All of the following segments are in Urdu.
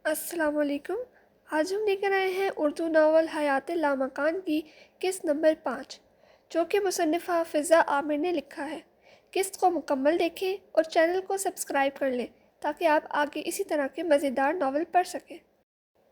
السلام علیکم۔ آج ہم لے کر آئے ہیں اردو ناول حیات لامکان کی قسط نمبر 5، جو کہ مصنفہ فضا عامر نے لکھا ہے۔ قسط کو مکمل دیکھیں اور چینل کو سبسکرائب کر لیں تاکہ آپ آگے اسی طرح کے مزیدار ناول پڑھ سکیں۔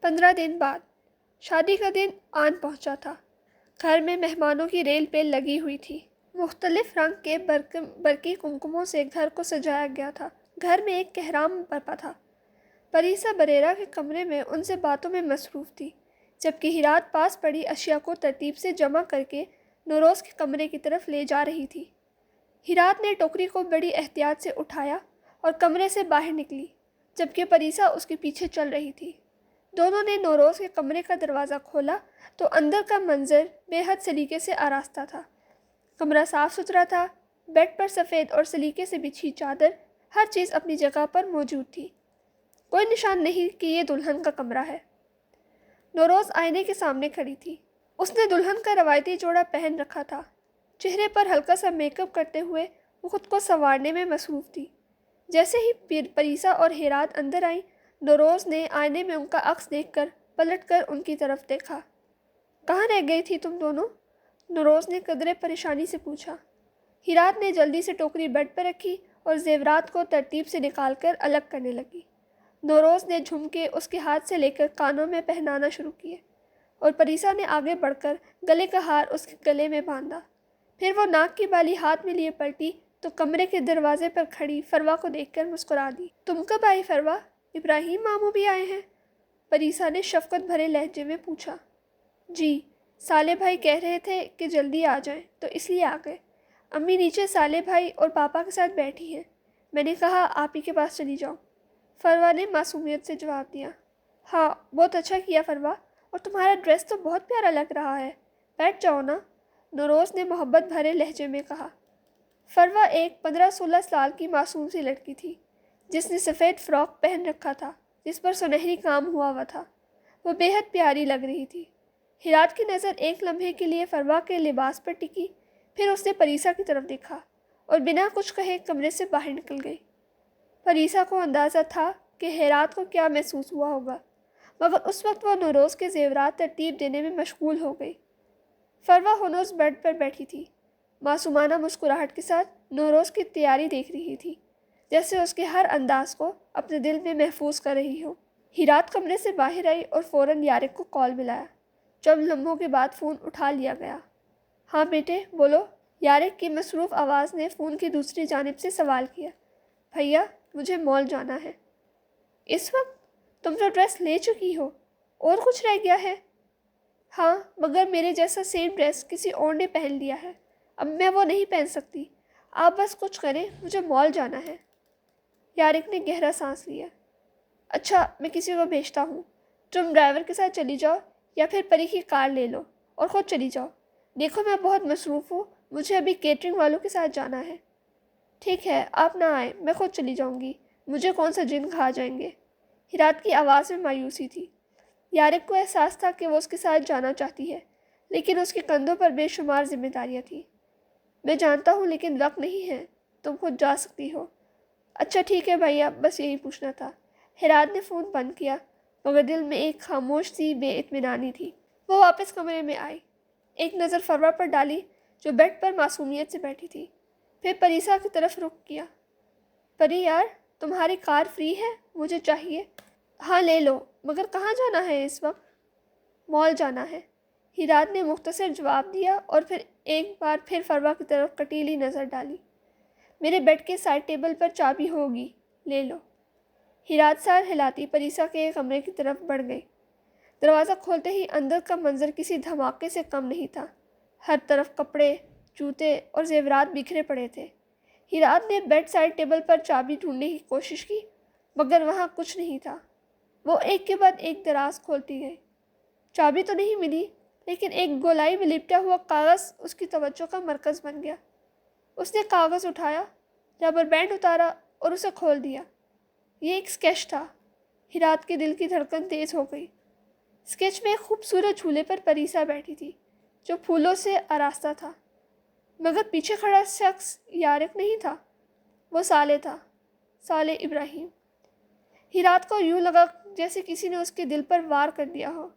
15 دن بعد شادی کا دن آن پہنچا تھا۔ گھر میں مہمانوں کی ریل پیل لگی ہوئی تھی۔ مختلف رنگ کے برقی کمکموں سے گھر کو سجایا گیا تھا۔ گھر میں ایک کہرام برپا تھا۔ پریسا بریرا کے کمرے میں ان سے باتوں میں مصروف تھی، جبکہ ہیرات پاس پڑی اشیاء کو ترتیب سے جمع کر کے نوروز کے کمرے کی طرف لے جا رہی تھی۔ ہیرات نے ٹوکری کو بڑی احتیاط سے اٹھایا اور کمرے سے باہر نکلی، جبکہ پریسا اس کے پیچھے چل رہی تھی۔ دونوں نے نوروز کے کمرے کا دروازہ کھولا تو اندر کا منظر بے حد سلیقے سے آراستہ تھا۔ کمرہ صاف ستھرا تھا، بیڈ پر سفید اور سلیقے سے بچھی چادر، ہر چیز اپنی جگہ پر موجود تھی۔ کوئی نشان نہیں کہ یہ دلہن کا کمرہ ہے۔ نوروز آئینے کے سامنے کھڑی تھی۔ اس نے دلہن کا روایتی جوڑا پہن رکھا تھا۔ چہرے پر ہلکا سا میک اپ کرتے ہوئے وہ خود کو سنوارنے میں مصروف تھی۔ جیسے ہی پریسا اور ہیرات اندر آئیں، نوروز نے آئینے میں ان کا عکس دیکھ کر پلٹ کر ان کی طرف دیکھا۔ کہاں رہ گئی تھی تم دونوں؟ نوروز نے قدرے پریشانی سے پوچھا۔ ہیرات نے جلدی سے ٹوکری بیڈ پر رکھی اور زیورات کو ترتیب سے نکال کر الگ کرنے لگی۔ نوروز نے جھمکے اس کے ہاتھ سے لے کر کانوں میں پہنانا شروع کیے اور پریسا نے آگے بڑھ کر گلے کا ہار اس کے گلے میں باندھا۔ پھر وہ ناک کی بالی ہاتھ میں لیے پلٹی تو کمرے کے دروازے پر کھڑی فروا کو دیکھ کر مسکرا دی۔ تم کب آئی فروا؟ ابراہیم ماموں بھی آئے ہیں؟ پریسا نے شفقت بھرے لہجے میں پوچھا۔ جی، سالے بھائی کہہ رہے تھے کہ جلدی آ جائیں تو اس لیے آ گئے۔ امی نیچے سالے بھائی اور پاپا کے ساتھ بیٹھی ہیں، میں نے کہا آپ ہی کے پاس چلی جاؤں۔ فروا نے معصومیت سے جواب دیا۔ ہاں، بہت اچھا کیا فروا، اور تمہارا ڈریس تو بہت پیارا لگ رہا ہے، بیٹھ جاؤ نا، نوروز نے محبت بھرے لہجے میں کہا۔ فروا ایک 15-16 سال کی معصوم سی لڑکی تھی، جس نے سفید فراک پہن رکھا تھا جس پر سنہری کام ہوا تھا۔ وہ بے حد پیاری لگ رہی تھی۔ ہیرات کی نظر ایک لمحے کے لیے فروا کے لباس پر ٹکی، پھر اس نے پریسا کی طرف دیکھا اور بنا کچھ کہے کمرے سے باہر نکل گئی۔ پریسا کو اندازہ تھا کہ ہیرات کو کیا محسوس ہوا ہوگا، مگر اس وقت وہ نوروز کے زیورات ترتیب دینے میں مشغول ہو گئی۔ فروا ہنوز بیڈ پر بیٹھی تھی، معصومانہ مسکراہٹ کے ساتھ نوروز کی تیاری دیکھ رہی تھی، جیسے اس کے ہر انداز کو اپنے دل میں محفوظ کر رہی ہو۔ ہیرات کمرے سے باہر آئی اور فوراً یارق کو کال ملایا۔ چند لمحوں کے بعد فون اٹھا لیا گیا۔ ہاں بیٹے بولو، یارق کی مصروف آواز نے فون کی دوسری جانب سے سوال کیا۔ بھیا، مجھے مال جانا ہے۔ اس وقت؟ تم تو ڈریس لے چکی ہو، اور کچھ رہ گیا ہے؟ ہاں، مگر میرے جیسا سیم ڈریس کسی اور نے پہن لیا ہے، اب میں وہ نہیں پہن سکتی۔ آپ بس کچھ کریں، مجھے مال جانا ہے۔ یارق نے گہرا سانس لیا۔ اچھا، میں کسی کو بھیجتا ہوں، تم ڈرائیور کے ساتھ چلی جاؤ یا پھر پری کی کار لے لو اور خود چلی جاؤ۔ دیکھو میں بہت مصروف ہوں، مجھے ابھی کیٹرنگ والوں کے ساتھ جانا ہے۔ ٹھیک ہے، آپ نہ آئیں، میں خود چلی جاؤں گی، مجھے کون سا جن کھا جائیں گے۔ ہیرات کی آواز میں مایوسی تھی۔ یارق کو احساس تھا کہ وہ اس کے ساتھ جانا چاہتی ہے، لیکن اس کے کندھوں پر بے شمار ذمہ داریاں تھیں۔ میں جانتا ہوں لیکن وقت نہیں ہے، تم خود جا سکتی ہو۔ اچھا ٹھیک ہے بھیا، بس یہی پوچھنا تھا۔ ہیرات نے فون بند کیا، مگر دل میں ایک خاموش سی بے اطمینانی تھی۔ وہ واپس کمرے میں آئی، ایک نظر فروا پر ڈالی جو بیڈ پر معصومیت سے بیٹھی تھی، پھر پریسا کی طرف رخ کیا۔ پری یار، تمہاری کار فری ہے؟ مجھے چاہیے۔ ہاں لے لو، مگر کہاں جانا ہے اس وقت؟ مال جانا ہے، ہیرات نے مختصر جواب دیا اور پھر ایک بار پھر فروا کی طرف کٹیلی نظر ڈالی۔ میرے بیڈ کے سائڈ ٹیبل پر چابی ہوگی، لے لو۔ ہیرات سر ہلاتی پریسا کے کمرے کی طرف بڑھ گئی۔ دروازہ کھولتے ہی اندر کا منظر کسی دھماکے سے کم نہیں تھا۔ ہر طرف کپڑے، جوتے اور زیورات بکھرے پڑے تھے۔ ہیرات نے بیڈ سائڈ ٹیبل پر چابی ڈھونڈنے کی کوشش کی، مگر وہاں کچھ نہیں تھا۔ وہ ایک کے بعد ایک دراز کھولتی گئی۔ چابی تو نہیں ملی، لیکن ایک گولائی میں لپٹا ہوا کاغذ اس کی توجہ کا مرکز بن گیا۔ اس نے کاغذ اٹھایا، ربر بینڈ اتارا اور اسے کھول دیا۔ یہ ایک اسکیچ تھا۔ ہیرات کے دل کی دھڑکن تیز ہو گئی۔ اسکیچ میں ایک خوبصورت جھولے پر پریسا بیٹھی تھی، جو پھولوں سے آراستہ تھا، مگر پیچھے کھڑا شخص یارق نہیں تھا، وہ سالے تھا، سالے ابراہیم۔ ہیرات کو یوں لگا جیسے کسی نے اس کے دل پر وار کر دیا ہو۔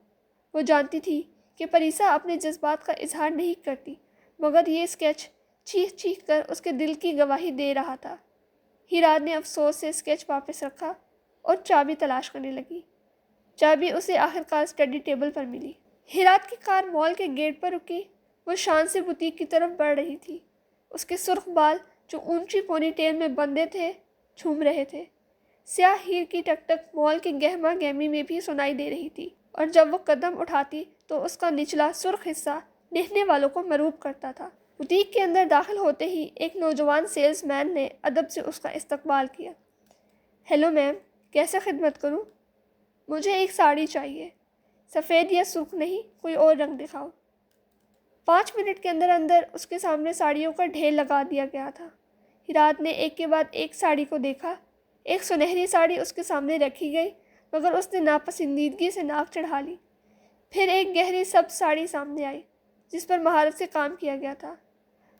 وہ جانتی تھی کہ پریسا اپنے جذبات کا اظہار نہیں کرتی، مگر یہ اسکیچ چیخ چیخ کر اس کے دل کی گواہی دے رہا تھا۔ ہیرات نے افسوس سے اسکیچ واپس رکھا اور چابی تلاش کرنے لگی۔ چابی اسے آخرکار اسٹڈی ٹیبل پر ملی۔ ہیرات کی کار مال کے گیٹ پر رکی۔ وہ شان سے بوتیک کی طرف بڑھ رہی تھی۔ اس کے سرخ بال جو اونچی پونی ٹیل میں بندھے تھے جھوم رہے تھے۔ سیاہ ہیر کی ٹک ٹک مال کے گہما گہمی میں بھی سنائی دے رہی تھی، اور جب وہ قدم اٹھاتی تو اس کا نچلا سرخ حصہ دیکھنے والوں کو مروب کرتا تھا۔ بوتیک کے اندر داخل ہوتے ہی ایک نوجوان سیلز مین نے ادب سے اس کا استقبال کیا۔ ہیلو میم، کیسے خدمت کروں؟ مجھے ایک ساڑی چاہیے، سفید یا سرخ نہیں، کوئی اور رنگ دکھاؤ۔ 5 منٹ کے اندر اندر اس کے سامنے ساڑیوں کا ڈھیر لگا دیا گیا تھا۔ ہیرات نے ایک کے بعد ایک ساڑی کو دیکھا۔ ایک سنہری ساڑی اس کے سامنے رکھی گئی، مگر اس نے ناپسندیدگی سے ناک چڑھا لی۔ پھر ایک گہری سبز ساڑی سامنے آئی جس پر مہارت سے کام کیا گیا تھا۔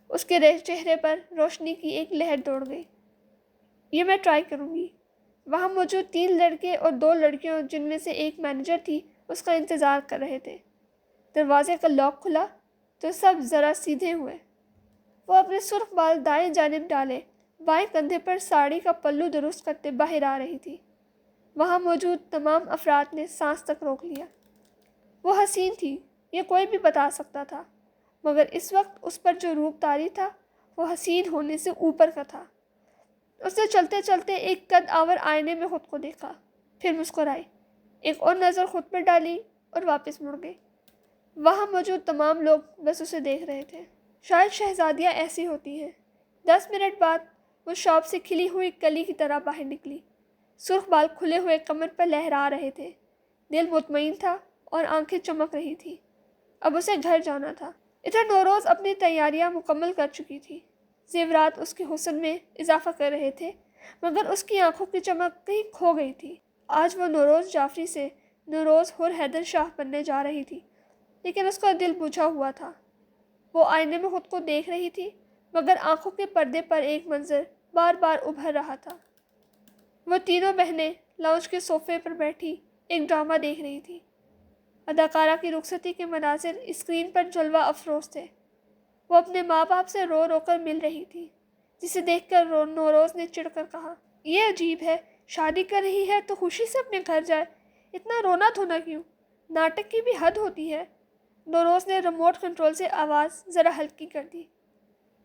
اس کے چہرے پر روشنی کی ایک لہر دوڑ گئی۔ یہ میں ٹرائی کروں گی۔ وہاں موجود 3 لڑکے اور 2 لڑکیوں، جن میں سے ایک مینیجر تھی، اس کا انتظار کر رہے تھے۔ دروازے کا لاک کھلا تو سب ذرا سیدھے ہوئے۔ وہ اپنے سرخ بال دائیں جانب ڈالے بائیں کندھے پر ساڑی کا پلو درست کرتے باہر آ رہی تھی۔ وہاں موجود تمام افراد نے سانس تک روک لیا۔ وہ حسین تھی، یہ کوئی بھی بتا سکتا تھا، مگر اس وقت اس پر جو روپ طاری تھا وہ حسین ہونے سے اوپر کا تھا۔ اس نے چلتے چلتے ایک قد آور آئینے میں خود کو دیکھا، پھر مسکرائی، ایک اور نظر خود پر ڈالی اور واپس مڑ گئی۔ وہاں موجود تمام لوگ بس اسے دیکھ رہے تھے۔ شاید شہزادیاں ایسی ہوتی ہیں۔ 10 منٹ بعد وہ شاپ سے کھلی ہوئی کلی کی طرح باہر نکلی۔ سرخ بال کھلے ہوئے کمر پر لہرا رہے تھے۔ دل مطمئن تھا اور آنکھیں چمک رہی تھی۔ اب اسے گھر جانا تھا۔ ادھر نوروز اپنی تیاریاں مکمل کر چکی تھی۔ زیورات اس کے حسن میں اضافہ کر رہے تھے، مگر اس کی آنکھوں کی چمک کہیں کھو گئی تھی۔ آج وہ نوروز جعفری سے نوروز حر حیدر شاہ بننے جا رہی تھی، لیکن اس کا دل بجھا ہوا تھا۔ وہ آئینے میں خود کو دیکھ رہی تھی، مگر آنکھوں کے پردے پر ایک منظر بار بار ابھر رہا تھا۔ وہ تینوں بہنیں لاؤنج کے صوفے پر بیٹھی ایک ڈرامہ دیکھ رہی تھی۔ اداکارہ کی رخصتی کے مناظر اسکرین پر جلوہ افروز تھے۔ وہ اپنے ماں باپ سے رو رو کر مل رہی تھی، جسے دیکھ کر نوروز نے چڑھ کر کہا، یہ عجیب ہے، شادی کر رہی ہے تو خوشی سے اپنے گھر جائے، اتنا رونا دھونا کیوں؟ ناٹک کی بھی حد ہوتی ہے۔ نوروز نے ریموٹ کنٹرول سے آواز ذرا ہلکی کر دی۔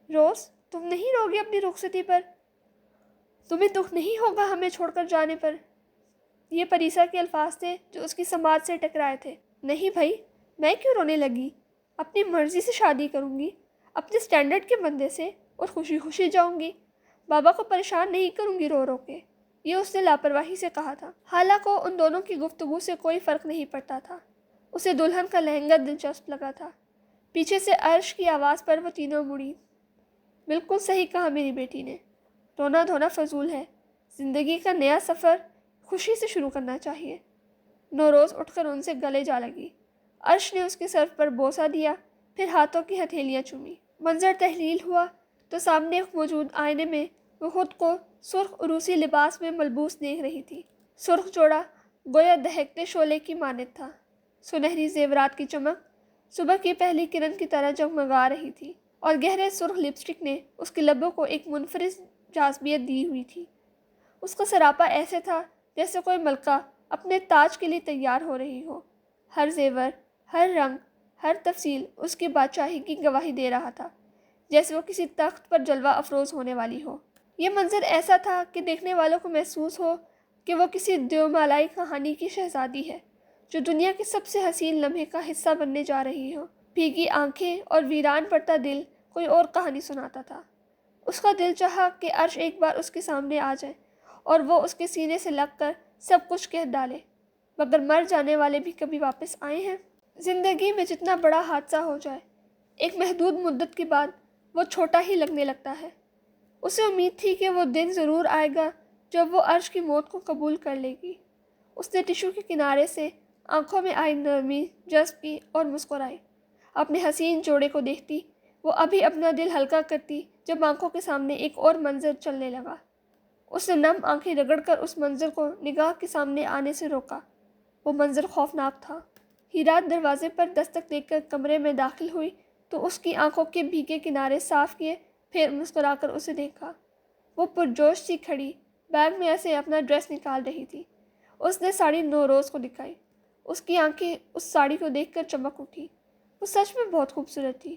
روز، تم نہیں روگی اپنی رخصتی پر؟ تمہیں دکھ نہیں ہوگا ہمیں چھوڑ کر جانے پر؟ یہ پریسا کے الفاظ تھے جو اس کی سماعت سے ٹکرائے تھے۔ نہیں بھائی، میں کیوں رونے لگی؟ اپنی مرضی سے شادی کروں گی، اپنے سٹینڈرڈ کے بندے سے، اور خوشی خوشی جاؤں گی۔ بابا کو پریشان نہیں کروں گی رو رو کے۔ یہ اس نے لاپرواہی سے کہا تھا۔ حالانکہ ان دونوں کی گفتگو سے کوئی فرق نہیں پڑتا تھا۔ اسے دلہن کا لہنگا دلچسپ لگا تھا۔ پیچھے سے عرش کی آواز پر وہ تینوں مڑی۔ بالکل صحیح کہا میری بیٹی نے، رونا دھونا فضول ہے، زندگی کا نیا سفر خوشی سے شروع کرنا چاہیے۔ نوروز اٹھ کر ان سے گلے جا لگی۔ عرش نے اس کے سر پر بوسہ دیا، پھر ہاتھوں کی ہتھیلیاں چومی۔ منظر تحلیل ہوا تو سامنے موجود آئینے میں وہ خود کو سرخ عروسی لباس میں ملبوس دیکھ رہی تھی۔ سرخ جوڑا گویا دہکتے شعلے کی مانند تھا۔ سنہری زیورات کی چمک صبح کی پہلی کرن کی طرح جگمگا رہی تھی، اور گہرے سرخ لپسٹک نے اس کے لبوں کو ایک منفرد جاذبیت دی ہوئی تھی۔ اس کا سراپا ایسے تھا جیسے کوئی ملکہ اپنے تاج کے لیے تیار ہو رہی ہو۔ ہر زیور، ہر رنگ، ہر تفصیل اس کی بادشاہی کی گواہی دے رہا تھا، جیسے وہ کسی تخت پر جلوہ افروز ہونے والی ہو۔ یہ منظر ایسا تھا کہ دیکھنے والوں کو محسوس ہو کہ وہ کسی دیومالائی کہانی کی شہزادی ہے، جو دنیا کے سب سے حسین لمحے کا حصہ بننے جا رہی ہو۔ بھیگی آنکھیں اور ویران پڑتا دل کوئی اور کہانی سناتا تھا۔ اس کا دل چاہا کہ عرش ایک بار اس کے سامنے آ جائے اور وہ اس کے سینے سے لگ کر سب کچھ کہہ ڈالے، مگر مر جانے والے بھی کبھی واپس آئے ہیں؟ زندگی میں جتنا بڑا حادثہ ہو جائے، ایک محدود مدت کے بعد وہ چھوٹا ہی لگنے لگتا ہے۔ اسے امید تھی کہ وہ دن ضرور آئے گا جب وہ عرش کی موت کو قبول کر لے گی۔ اس نے ٹشو کے کنارے سے آنکھوں میں آئی نرمی جذب کی اور مسکرائی۔ اپنے حسین جوڑے کو دیکھتی وہ ابھی اپنا دل ہلکا کرتی جب آنکھوں کے سامنے ایک اور منظر چلنے لگا۔ اس نے نم آنکھیں رگڑ کر اس منظر کو نگاہ کے سامنے آنے سے روکا۔ وہ منظر خوفناک تھا۔ ہیرات دروازے پر دستک دے کر کمرے میں داخل ہوئی تو اس کی آنکھوں کے بھیگے کنارے صاف کیے، پھر مسکرا کر اسے دیکھا۔ وہ پرجوش سی کھڑی بیگ میں سے اپنا ڈریس نکال رہی تھی۔ اس نے ساڑی نوروز کو دکھائی۔ اس کی آنکھیں اس ساڑی کو دیکھ کر چمک اٹھی۔ وہ سچ میں بہت خوبصورت تھی۔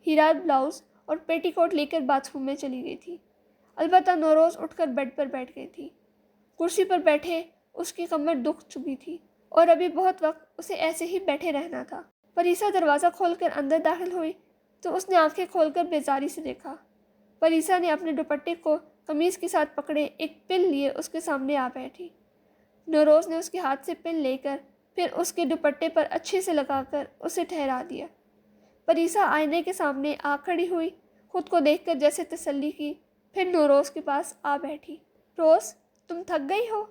ہیرات بلاؤز اور پیٹی کوٹ لے کر باتھ روم میں چلی گئی تھی۔ البتہ نوروز اٹھ کر بیڈ پر بیٹھ گئی تھی۔ کرسی پر بیٹھے اس کی کمر دکھ چکی تھی اور ابھی بہت وقت اسے ایسے ہی بیٹھے رہنا تھا۔ پریسا دروازہ کھول کر اندر داخل ہوئی تو اس نے آنکھیں کھول کر بیزاری سے دیکھا۔ پریسا نے اپنے دوپٹے کو قمیض کے ساتھ پکڑے ایک پن لیے اس کے سامنے آ بیٹھی۔ نوروز نے اس کے ہاتھ سے پن لے کر پھر اس کے دوپٹے پر اچھے سے لگا کر اسے ٹھہرا دیا۔ پریسا آئینے کے سامنے آ کھڑی ہوئی، خود کو دیکھ کر جیسے تسلی کی، پھر نوروز کے پاس آ بیٹھی۔ روز، تم تھک گئی ہو؟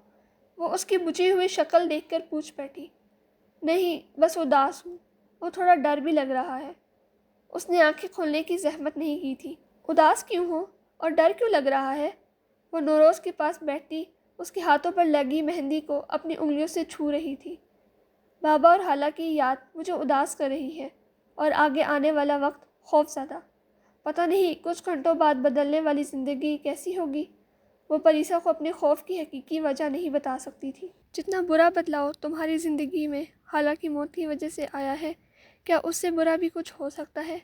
وہ اس کی بجھی ہوئی شکل دیکھ کر پوچھ بیٹھی۔ نہیں، بس اداس ہوں اور تھوڑا ڈر بھی لگ رہا ہے۔ اس نے آنکھیں کھولنے کی زحمت نہیں کی تھی۔ اداس کیوں ہو اور ڈر کیوں لگ رہا ہے؟ وہ نوروز کے پاس بیٹھتی اس کے ہاتھوں پر لگی مہندی کو اپنی انگلیوں سے چھو رہی تھی۔ بابا اور خالہ کی یاد مجھے اداس کر رہی ہے اور آگے آنے والا وقت خوف زدہ۔ پتہ نہیں کچھ گھنٹوں بعد بدلنے والی زندگی کیسی ہوگی۔ وہ پریسا کو اپنے خوف کی حقیقی وجہ نہیں بتا سکتی تھی۔ جتنا برا بدلاؤ تمہاری زندگی میں خالہ کی موت کی وجہ سے آیا ہے، کیا اس سے برا بھی کچھ ہو سکتا ہے؟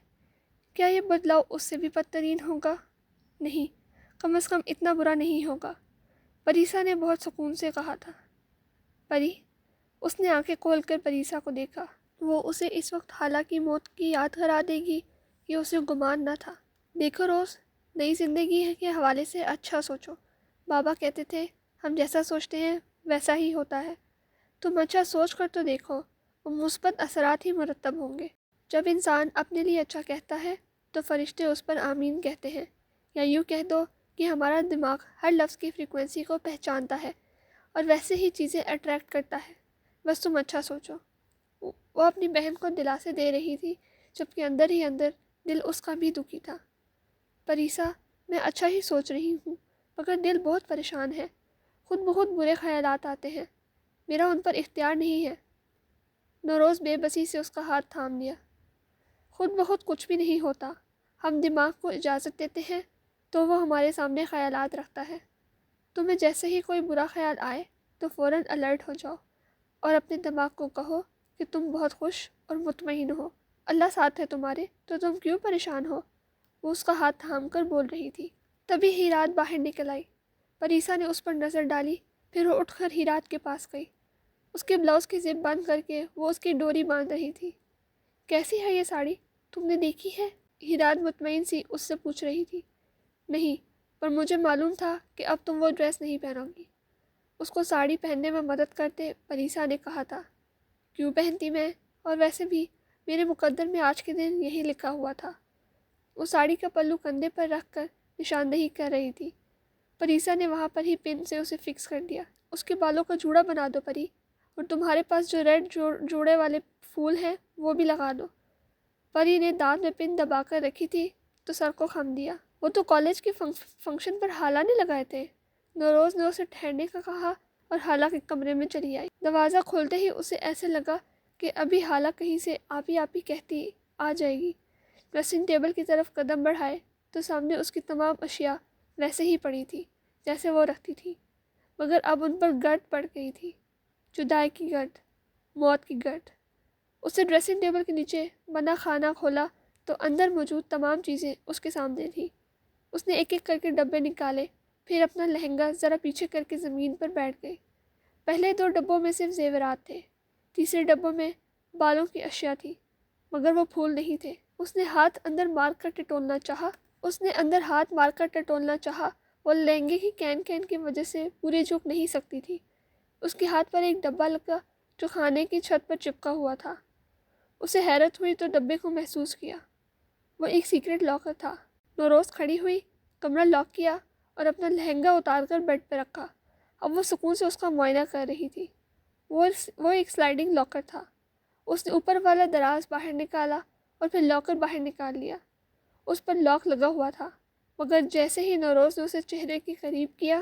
کیا یہ بدلاؤ اس سے بھی بدترین ہوگا؟ نہیں، کم از کم اتنا برا نہیں ہوگا، پریسا نے بہت سکون سے کہا تھا۔ پری، اس نے آنکھیں کھول کر پریسا کو دیکھا۔ وہ اسے اس وقت خالہ کی موت کی یاد کرا دے گی، یہ اسے گمان نہ تھا۔ دیکھو روز، نئی زندگی کے حوالے سے اچھا سوچو۔ بابا کہتے تھے ہم جیسا سوچتے ہیں ویسا ہی ہوتا ہے۔ تم اچھا سوچ کر تو دیکھو، وہ مثبت اثرات ہی مرتب ہوں گے۔ جب انسان اپنے لیے اچھا کہتا ہے تو فرشتے اس پر آمین کہتے ہیں، یا یوں کہہ دو کہ ہمارا دماغ ہر لفظ کی فریکوینسی کو پہچانتا ہے اور ویسے ہی چیزیں اٹریکٹ کرتا ہے۔ بس تم اچھا سوچو۔ وہ اپنی بہن کو دلاسے دے رہی تھی، جبکہ اندر ہی اندر دل اس کا بھی دکھی تھا۔ پریسا، میں اچھا ہی سوچ رہی ہوں، مگر دل بہت پریشان ہے۔ خود بہت برے خیالات آتے ہیں، میرا ان پر اختیار نہیں ہے۔ نوروز بے بسی سے اس کا ہاتھ تھام لیا۔ خود بخود کچھ بھی نہیں ہوتا، ہم دماغ کو اجازت دیتے ہیں تو وہ ہمارے سامنے خیالات رکھتا ہے۔ تمہیں جیسے ہی کوئی برا خیال آئے تو فوراً الرٹ ہو جاؤ اور اپنے دماغ کو کہو کہ تم بہت خوش اور مطمئن ہو، اللہ ساتھ ہے تمہارے، تو تم کیوں پریشان ہو؟ وہ اس کا ہاتھ تھام کر بول رہی تھی۔ تبھی ہیرات باہر نکل آئی۔ پریسا نے اس پر نظر ڈالی، پھر وہ اٹھ کر ہیرات کے پاس گئی۔ اس کے بلاؤز کی زپ بند کر کے وہ اس کی ڈوری باندھ رہی تھی۔ کیسی ہے یہ ساڑی؟ تم نے دیکھی ہے؟ ہیرات مطمئن سی اس سے پوچھ رہی تھی۔ نہیں، پر مجھے معلوم تھا کہ اب تم وہ ڈریس نہیں پہنو گی۔ اس کو ساڑی پہننے میں مدد کرتے پریسا نے کہا تھا۔ کیوں پہنتی میں؟ اور ویسے بھی میرے مقدر میں آج کے دن یہی لکھا ہوا تھا۔ وہ ساڑی کا پلو کندھے پر رکھ کر نشاندہی کر رہی تھی۔ پریسا نے وہاں پر ہی پن سے اسے فکس کر دیا۔ اس کے بالوں کا جوڑا بنا دو پری، اور تمہارے پاس جو ریڈ جوڑے والے پھول ہیں وہ بھی لگا دو۔ پری نے دانت میں پن دبا کر رکھی تھی تو سر کو خم دیا۔ وہ تو کالج کے فنکشن پر خالہ نے لگائے تھے۔ نوروز نے اسے ٹھہرنے کا کہا اور خالہ کے کمرے میں چلی آئی۔ دروازہ کھولتے ہی اسے ایسے لگا کہ ابھی خالہ کہیں سے آپی آپی کہتی آ جائے گی۔ ڈریسنگ ٹیبل کی طرف قدم بڑھائے تو سامنے اس کی تمام اشیاء ویسے ہی پڑی تھی جیسے وہ رکھتی تھی، مگر اب ان پر گرد پڑ گئی تھی، جدائی کی گرد، موت کی گرد۔ اسے ڈریسنگ ٹیبل کے نیچے بنا خانہ کھولا تو اندر موجود تمام چیزیں اس کے سامنے تھیں۔ اس نے ایک ایک کر کے ڈبے نکالے، پھر اپنا لہنگا ذرا پیچھے کر کے زمین پر بیٹھ گئی۔ پہلے 2 ڈبوں میں صرف زیورات تھے، تیسرے ڈبوں میں بالوں کی اشیاء تھی، مگر وہ پھول نہیں تھے۔ اس نے ہاتھ اندر مار کر ٹٹولنا چاہا، وہ لہنگے کی کین کی وجہ سے پورے جھک نہیں سکتی تھی۔ اس کے ہاتھ پر ایک ڈبہ لگا جو خانے کی چھت پر چپکا ہوا تھا۔ اسے حیرت ہوئی تو ڈبے کو محسوس کیا، وہ ایک سیکرٹ لاکر تھا۔ نوروز کھڑی ہوئی، کمرہ لاک کیا اور اپنا لہنگا اتار کر بیڈ پہ رکھا۔ اب وہ سکون سے اس کا معائنہ کر رہی تھی۔ وہ ایک سلائڈنگ لاکر تھا۔ اس نے اوپر والا دراز باہر نکالا اور پھر لاکر باہر نکال لیا۔ اس پر لاک لگا ہوا تھا، مگر جیسے ہی نوروز نے اسے چہرے کے قریب کیا